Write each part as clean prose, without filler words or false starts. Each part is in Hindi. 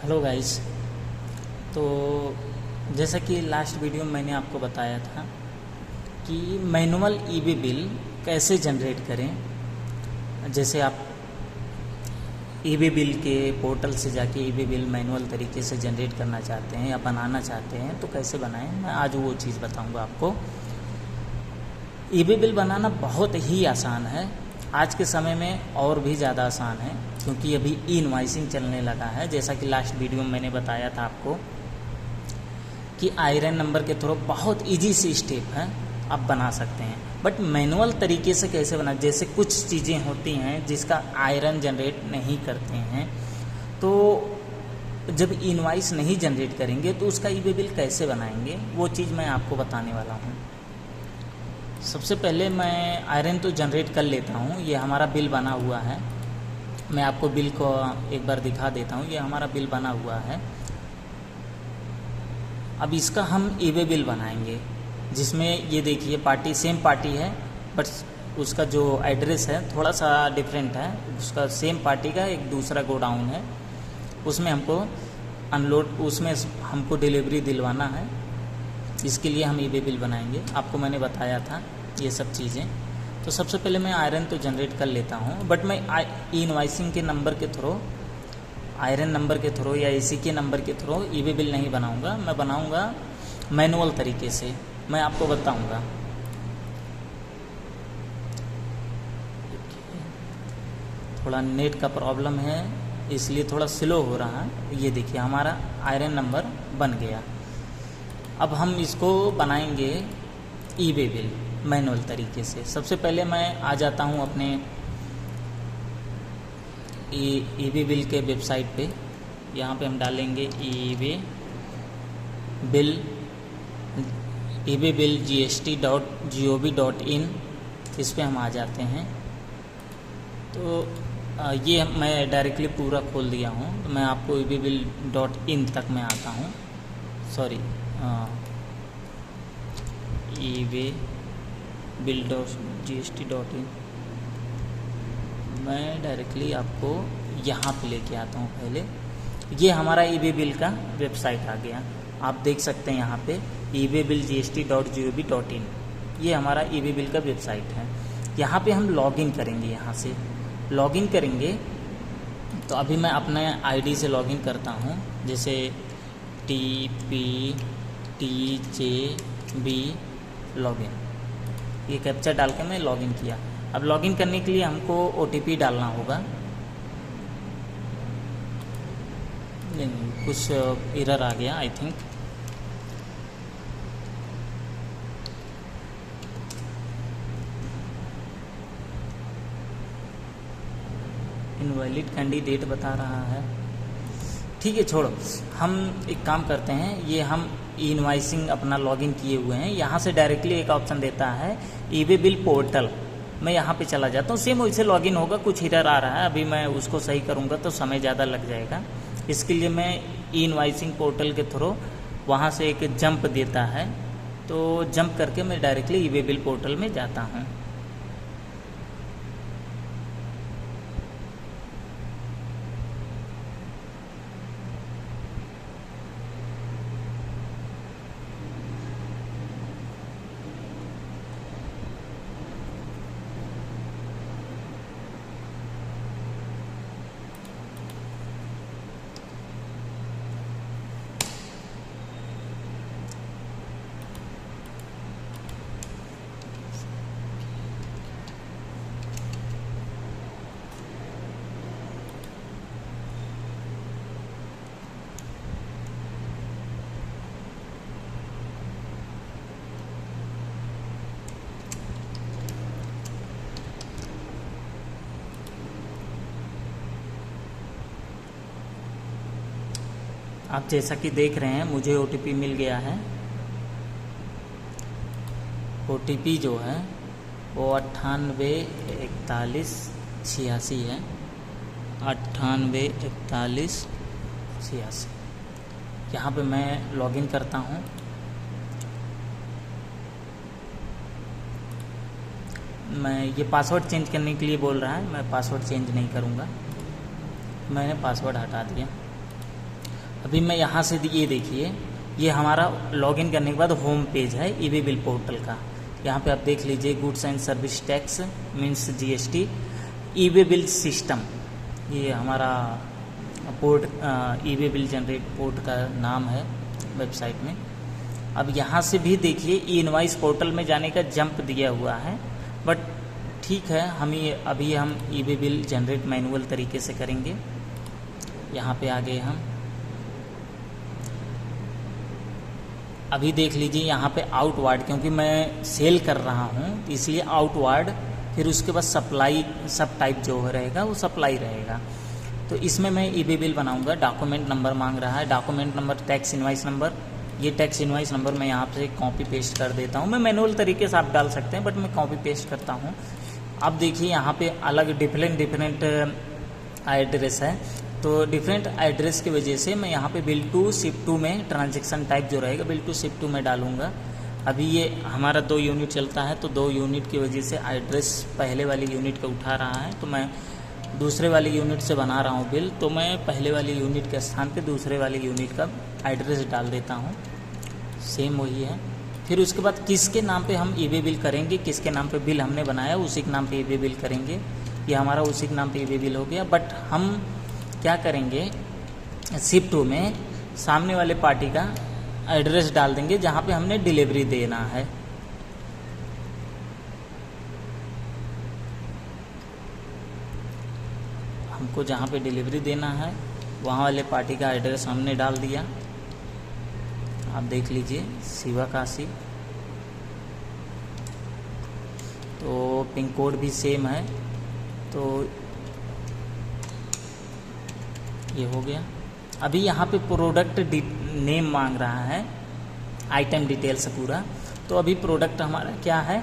Hello guys. तो जैसा कि लास्ट वीडियो में मैंने आपको बताया था कि मैनुअल ईबे बिल कैसे जनरेट करें। जैसे आप ईबे बिल के पोर्टल से जाके ईबे बिल मैनुअल तरीके से जनरेट करना चाहते हैं या बनाना चाहते हैं तो कैसे बनाएं, मैं आज वो चीज़ बताऊंगा आपको। ईबे बिल बनाना बहुत ही आसान है, आज के समय में और भी ज़्यादा आसान है क्योंकि अभी ई इनवॉइसिंग चलने लगा है। जैसा कि लास्ट वीडियो में मैंने बताया था आपको कि आयरन नंबर के थ्रू बहुत इजी सी स्टेप है, आप बना सकते हैं। बट मैनुअल तरीके से कैसे बना, जैसे कुछ चीज़ें होती हैं जिसका आयरन जनरेट नहीं करते हैं, तो जब इनवॉइस नहीं जनरेट करेंगे तो उसका ईबे बिल कैसे बनाएंगे वो चीज़ मैं आपको बताने वाला हूँ। सबसे पहले मैं आयरन तो जनरेट कर लेता हूँ। ये हमारा बिल बना हुआ है, मैं आपको बिल को एक बार दिखा देता हूँ। ये हमारा बिल बना हुआ है। अब इसका हम ईबे बिल बनाएंगे जिसमें ये देखिए पार्टी सेम पार्टी है, बट उसका जो एड्रेस है थोड़ा सा डिफरेंट है। उसका सेम पार्टी का एक दूसरा गोडाउन है, उसमें हमको अनलोड, उसमें हमको डिलीवरी दिलवाना है। इसके लिए हम ईबे बिल बनाएंगे। आपको मैंने बताया था ये सब चीज़ें। तो सबसे पहले मैं आयरन तो जनरेट कर लेता हूँ, बट मैं ई इनवॉइसिंग के नंबर के थ्रू, आयरन नंबर के थ्रू या इसी के नंबर के थ्रू ईबे बिल नहीं बनाऊँगा। मैं बनाऊँगा मैनुअल तरीके से, मैं आपको बताऊँगा। थोड़ा नेट का प्रॉब्लम है इसलिए थोड़ा स्लो हो रहा है। ये देखिए हमारा आयरन नंबर बन गया। अब हम इसको बनाएंगे ईबे बिल मैनुअल तरीके से। सबसे पहले मैं आ जाता हूँ अपने ईबे बिल के वेबसाइट पे। यहाँ पे हम डालेंगे ईबे बिल gst.gov.in। इस पे हम आ जाते हैं। तो ये मैं डायरेक्टली पूरा खोल दिया हूँ। तो मैं आपको ईबे बिल .in तक मैं आता हूँ। Sorry, eBay bill gst.in। मैं डायरेक्टली आपको यहाँ पे लेके आता हूँ। पहले ये हमारा ईबे बिल का वेबसाइट आ गया, आप देख सकते हैं यहाँ पे ईबे बिल gst.gov.in। ये हमारा ईबे बिल का वेबसाइट है। यहाँ पे हम लॉगिन करेंगे। यहाँ से लॉगिन करेंगे तो अभी मैं अपने आईडी से लॉगिन करता हूँ, जैसे TPTJB लॉगिन, ये कैप्चा डाल के मैं लॉगिन किया। अब लॉगिन करने के लिए हमको OTP डालना होगा। नहीं, कुछ एरर आ गया आई थिंक। इनवैलिड कैंडिडेट बता रहा है। ठीक है, छोड़ो, हम एक काम करते हैं। ये हम ई इनवॉइसिंग अपना लॉगिन किए हुए हैं। यहाँ से डायरेक्टली एक ऑप्शन देता है ईबे बिल पोर्टल, मैं यहाँ पे चला जाता हूँ। सेम वैसे लॉगिन होगा, कुछ एरर आ रहा है, अभी मैं उसको सही करूँगा तो समय ज़्यादा लग जाएगा। इसके लिए मैं ई इनवॉइसिंग पोर्टल के थ्रू वहाँ से एक जंप देता है, तो जंप करके मैं डायरेक्टली ईबे बिल पोर्टल में जाता हूँ। आप जैसा कि देख रहे हैं मुझे OTP मिल गया है। OTP जो है वो 984186 है, 984186। यहाँ पे मैं लॉगिन करता हूँ। मैं ये पासवर्ड चेंज करने के लिए बोल रहा है, मैं पासवर्ड चेंज नहीं करूँगा, मैंने पासवर्ड हटा दिया। अभी मैं यहाँ से ये देखिए, ये हमारा लॉगिन करने के बाद होम पेज है ईबे बिल पोर्टल का। यहाँ पे आप देख लीजिए, goods and service tax means GST, eBay bill system, ये हमारा port eBay bill generate port का नाम है वेबसाइट में। अब यहाँ से भी देखिए ई इनवाइस पोर्टल में जाने का जंप दिया हुआ है, बट ठीक है, अभी हम ईबे बिल जनरेट मैनुअल तरीके से करेंगे। यहाँ पे आ गए हम। अभी देख लीजिए यहाँ पे आउटवार्ड, क्योंकि मैं सेल कर रहा हूँ इसलिए आउटवार्ड, फिर उसके बाद सप्लाई सब टाइप जो रहेगा वो सप्लाई रहेगा। तो इसमें मैं ईबे बिल बनाऊंगा। डॉक्यूमेंट नंबर मांग रहा है, document number, tax invoice number. ये टैक्स इनवाइस नंबर मैं यहाँ से कॉपी पेस्ट कर देता हूँ। मैं मैनुअल तरीके से आप डाल सकते हैं, बट मैं कॉपी पेस्ट करता हूँ। अब देखिए यहाँ पे अलग डिफरेंट एड्रेस है, तो डिफरेंट एड्रेस की वजह से मैं यहाँ पे बिल टू शिप टू में ट्रांजैक्शन टाइप जो रहेगा बिल टू शिप टू में डालूंगा। अभी ये हमारा 2 यूनिट चलता है, तो 2 यूनिट की वजह से एड्रेस पहले वाली यूनिट का उठा रहा है, तो मैं दूसरे वाली यूनिट से बना रहा हूँ बिल, तो मैं पहले वाली यूनिट के स्थान पे दूसरे वाली यूनिट का एड्रेस डाल देता हूँ। सेम वही है। फिर उसके बाद किसके नाम पे हम ईबे बिल करेंगे, किसके नाम पे बिल हमने बनाया उसी के नाम पे ईबे बिल करेंगे। ये हमारा उसी के नाम पे ईबे बिल हो गया। बट हम क्या करेंगे, शिप टू में सामने वाले पार्टी का एड्रेस डाल देंगे जहाँ पे हमने डिलीवरी देना है। हमको जहाँ पे डिलीवरी देना है वहाँ वाले पार्टी का एड्रेस हमने डाल दिया। आप देख लीजिए, शिवाकाशी। तो पिन कोड भी सेम है, तो ये हो गया। अभी यहाँ पे प्रोडक्ट नेम मांग रहा है, आइटम डिटेल्स पूरा। तो अभी प्रोडक्ट हमारा क्या है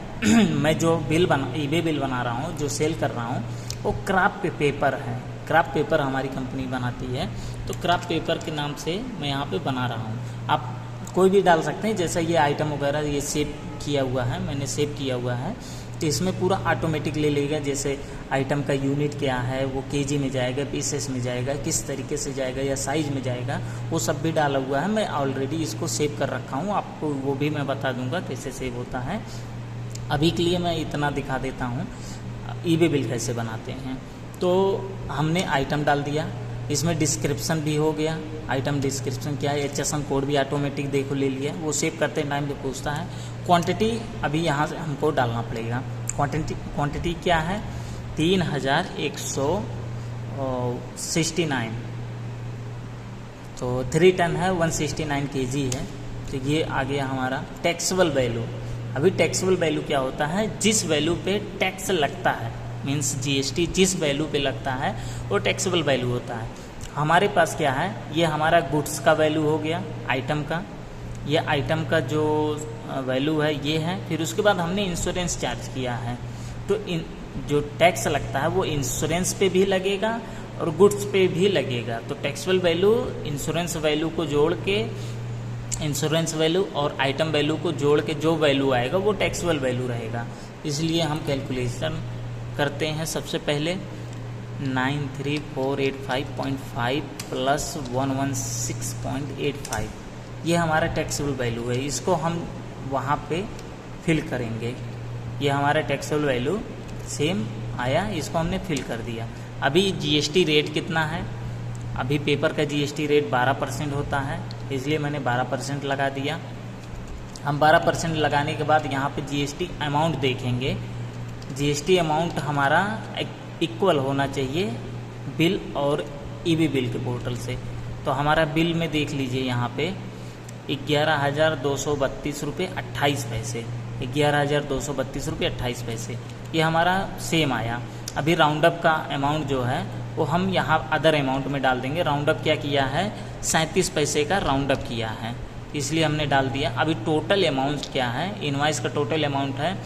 मैं जो ईबे बिल बना रहा हूँ, जो सेल कर रहा हूँ, वो क्राफ्ट पेपर है। क्राफ्ट पेपर हमारी कंपनी बनाती है, तो क्राफ्ट पेपर के नाम से मैं यहाँ पे बना रहा हूँ। आप कोई भी डाल सकते हैं, जैसा ये आइटम वगैरह ये सेव किया हुआ है, मैंने सेव किया हुआ है, तो इसमें पूरा ऑटोमेटिक ले लेगा। जैसे आइटम का यूनिट क्या है, वो केजी में जाएगा, पीसेस में जाएगा, किस तरीके से जाएगा या साइज में जाएगा, वो सब भी डाला हुआ है। मैं ऑलरेडी इसको सेव कर रखा हूँ, आपको वो भी मैं बता दूंगा कैसे सेव होता है। अभी के लिए मैं इतना दिखा देता हूँ ईबे बिल कैसे बनाते हैं। तो हमने आइटम डाल दिया, इसमें डिस्क्रिप्शन भी हो गया। आइटम डिस्क्रिप्शन क्या है, HSN कोड भी ऑटोमेटिक देखो ले लिया, वो सेव करते टाइम पे पूछता है। क्वांटिटी अभी यहाँ से हमको डालना पड़ेगा। क्वांटिटी क्या है, 3169, तो 3 टन है, 169 kg है। तो ये आ गया हमारा टैक्सेबल वैल्यू। अभी टैक्सेबल वैल्यू क्या होता है, जिस वैल्यू पे टैक्स लगता है, मीन्स जीएसटी जिस वैल्यू पे लगता है वो टैक्सेबल वैल्यू होता है। हमारे पास क्या है, ये हमारा गुड्स का वैल्यू हो गया, आइटम का। ये आइटम का जो वैल्यू है ये है। फिर उसके बाद हमने इंश्योरेंस चार्ज किया है, तो जो टैक्स लगता है वो इंश्योरेंस पे भी लगेगा और गुड्स पे भी लगेगा। तो टैक्सेबल वैल्यू इंश्योरेंस वैल्यू को जोड़ के, इंश्योरेंस वैल्यू और आइटम वैल्यू को जोड़ के जो वैल्यू आएगा वो टैक्सेबल वैल्यू रहेगा। इसलिए हम कैलकुलेशन करते हैं। सबसे पहले 93485.5 प्लस 116.85, ये हमारा टैक्सेबल वैल्यू है। इसको हम वहाँ पे फिल करेंगे। ये हमारा टैक्सेबल वैल्यू सेम आया, इसको हमने फिल कर दिया। अभी जीएसटी रेट कितना है, अभी पेपर का जीएसटी रेट 12% होता है, इसलिए मैंने 12% लगा दिया। हम 12% लगाने के बाद यहाँ पे जीएसटी अमाउंट देखेंगे। जीएसटी अमाउंट हमारा इक्वल होना चाहिए बिल और ईबे बिल के पोर्टल से। तो हमारा बिल में देख लीजिए यहाँ पे 11,232 रुपये 28 पैसे, 11,232 रुपये 28 पैसे, ये हमारा सेम आया। अभी राउंड अप का अमाउंट जो है वो हम यहाँ अदर अमाउंट में डाल देंगे। राउंड अप क्या किया है, 37 पैसे का राउंड अप किया है, इसलिए हमने डाल दिया। अभी टोटल अमाउंट क्या है, इनवाइस का टोटल अमाउंट है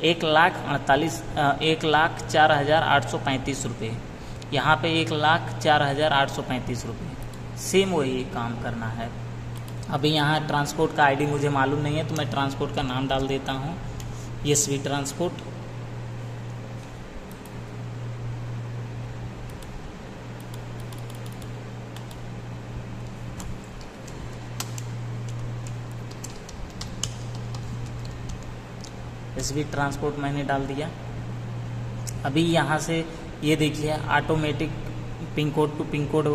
1,04,835 रुपये। यहाँ पे 1,04,835 रुपये, सेम वही काम करना है। अभी यहाँ ट्रांसपोर्ट का आईडी मुझे मालूम नहीं है, तो मैं ट्रांसपोर्ट का नाम डाल देता हूँ, यशवी ट्रांसपोर्ट। एसबी ट्रांसपोर्ट मैंने डाल दिया। अभी यहाँ से ये देखिए automatic pin code to pin code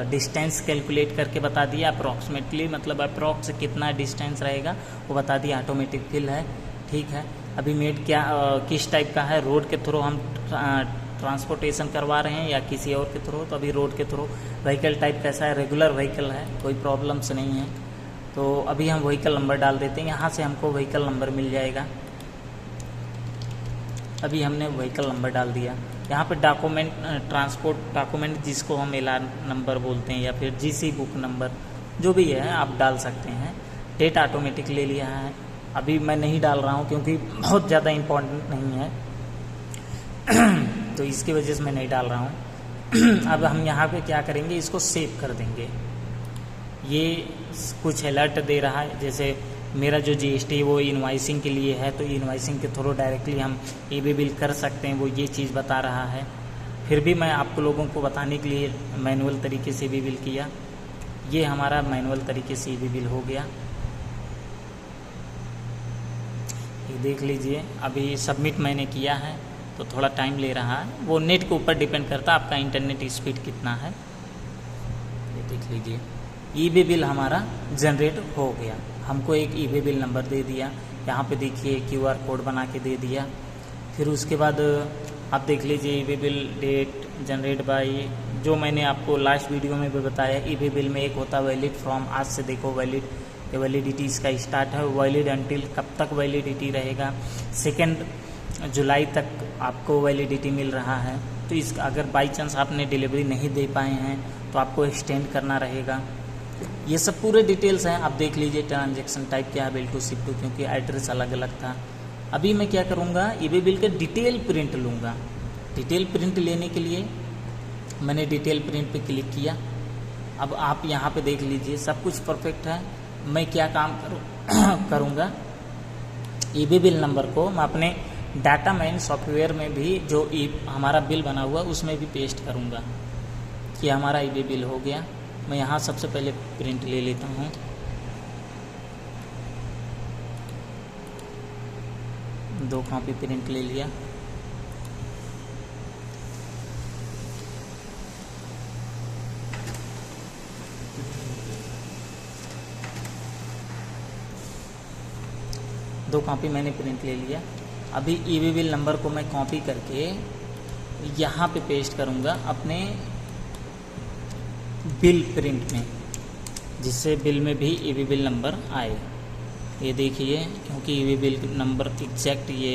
distance calculate करके बता दिया अप्रॉक्सीमेटली, मतलब अप्रॉक्स कितना डिस्टेंस रहेगा वो बता दिया, ऑटोमेटिक फिल है। ठीक है, अभी मेड क्या किस टाइप का है, रोड के थ्रू हम ट्रांसपोर्टेशन करवा रहे हैं या किसी और के थ्रू, तो अभी रोड के थ्रू। व्हीकल टाइप कैसा है, रेगुलर व्हीकल है, कोई प्रॉब्लम्स नहीं है। तो अभी हम व्हीकल नंबर डाल देते हैं, यहाँ से हमको व्हीकल नंबर मिल जाएगा। अभी हमने व्हीकल नंबर डाल दिया। यहाँ पे डॉक्यूमेंट ट्रांसपोर्ट डॉक्यूमेंट जिसको हम एलआर नंबर बोलते हैं या फिर जीसी बुक नंबर जो भी है आप डाल सकते हैं। डेट ऑटोमेटिक ले लिया है, अभी मैं नहीं डाल रहा हूँ क्योंकि बहुत ज़्यादा इम्पोर्टेंट नहीं है तो इसकी वजह से मैं नहीं डाल रहा हूँ। अब हम यहाँ पे क्या करेंगे, इसको सेव कर देंगे। ये कुछ अलर्ट दे रहा है, जैसे मेरा जो जीएसटी वो इनवाइसिंग के लिए है, तो इनवाइसिंग के थ्रू डायरेक्टली हम ईबी बिल कर सकते हैं, वो ये चीज़ बता रहा है। फिर भी मैं आपको लोगों को बताने के लिए मैनुअल तरीके से ईबी बिल किया। ये हमारा मैनुअल तरीके से ईबी बिल हो गया, ये देख लीजिए। अभी सबमिट मैंने किया है तो थोड़ा टाइम ले रहा है, वो नेट के ऊपर डिपेंड करता है आपका इंटरनेट स्पीड कितना है। ये देख लीजिए ईबी बिल हमारा जनरेट हो गया, हमको एक ईबी बिल नंबर दे दिया, यहाँ पे देखिए क्यूआर कोड बना के दे दिया। फिर उसके बाद आप देख लीजिए EB bill date generate by, जो मैंने आपको लास्ट वीडियो में भी बताया, ईबी बिल में एक होता है वैलिड फ्रॉम, आज से देखो वैलिड, ये वैलिडिटी इसका स्टार्ट है, वैलिड अंटिल कब तक वैलिडिटी रहेगा, 2 जुलाई तक आपको वैलिडिटी मिल रहा है। तो इस अगर बाई चांस आपने डिलीवरी नहीं दे पाए हैं तो आपको एक्सटेंड करना रहेगा। ये सब पूरे डिटेल्स हैं, आप देख लीजिए। ट्रांजैक्शन टाइप क्या है, बिल टू शिप टू, क्योंकि एड्रेस अलग अलग था। अभी मैं क्या करूँगा, ईबी बिल का डिटेल प्रिंट लूँगा। डिटेल प्रिंट लेने के लिए मैंने डिटेल प्रिंट पे क्लिक किया। अब आप यहाँ पे देख लीजिए सब कुछ परफेक्ट है। मैं क्या काम करूँगा, ईबी बिल नंबर को मैं अपने डाटा माइन सॉफ्टवेयर में भी जो हमारा बिल बना हुआ उसमें भी पेस्ट करूँगा कि हमारा ईबी बिल हो गया। मैं यहाँ सबसे पहले प्रिंट ले लेता हूँ। दो कॉपी प्रिंट ले लिया। दो कॉपी मैंने प्रिंट ले लिया। अभी ईबी बिल नंबर को मैं कॉपी करके यहाँ पे पेस्ट करूँगा अपने बिल प्रिंट में, जिससे बिल में भी ईबी बिल नंबर आए। ये देखिए, क्योंकि ईबी बिल नंबर एग्जैक्ट ये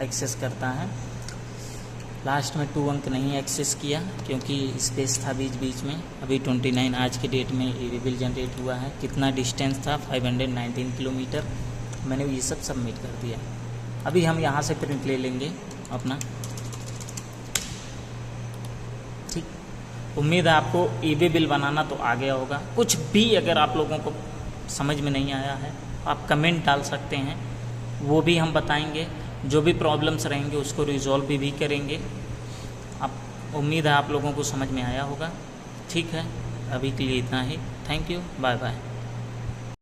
एक्सेस करता है। लास्ट में 2 अंक नहीं एक्सेस किया क्योंकि स्पेस था बीच बीच में। अभी 29 आज की डेट में ईबी बिल जनरेट हुआ है। कितना डिस्टेंस था, 519 किलोमीटर। मैंने ये सब सबमिट कर दिया। अभी हम यहाँ से प्रिंट ले लेंगे अपना। ठीक, उम्मीद है आपको ईबी बिल बनाना तो आ गया होगा। कुछ भी अगर आप लोगों को समझ में नहीं आया है आप कमेंट डाल सकते हैं, वो भी हम बताएंगे। जो भी प्रॉब्लम्स रहेंगे उसको रिजॉल्व भी करेंगे। अब उम्मीद है आप लोगों को समझ में आया होगा। ठीक है, अभी के लिए इतना ही। Thank you, bye bye.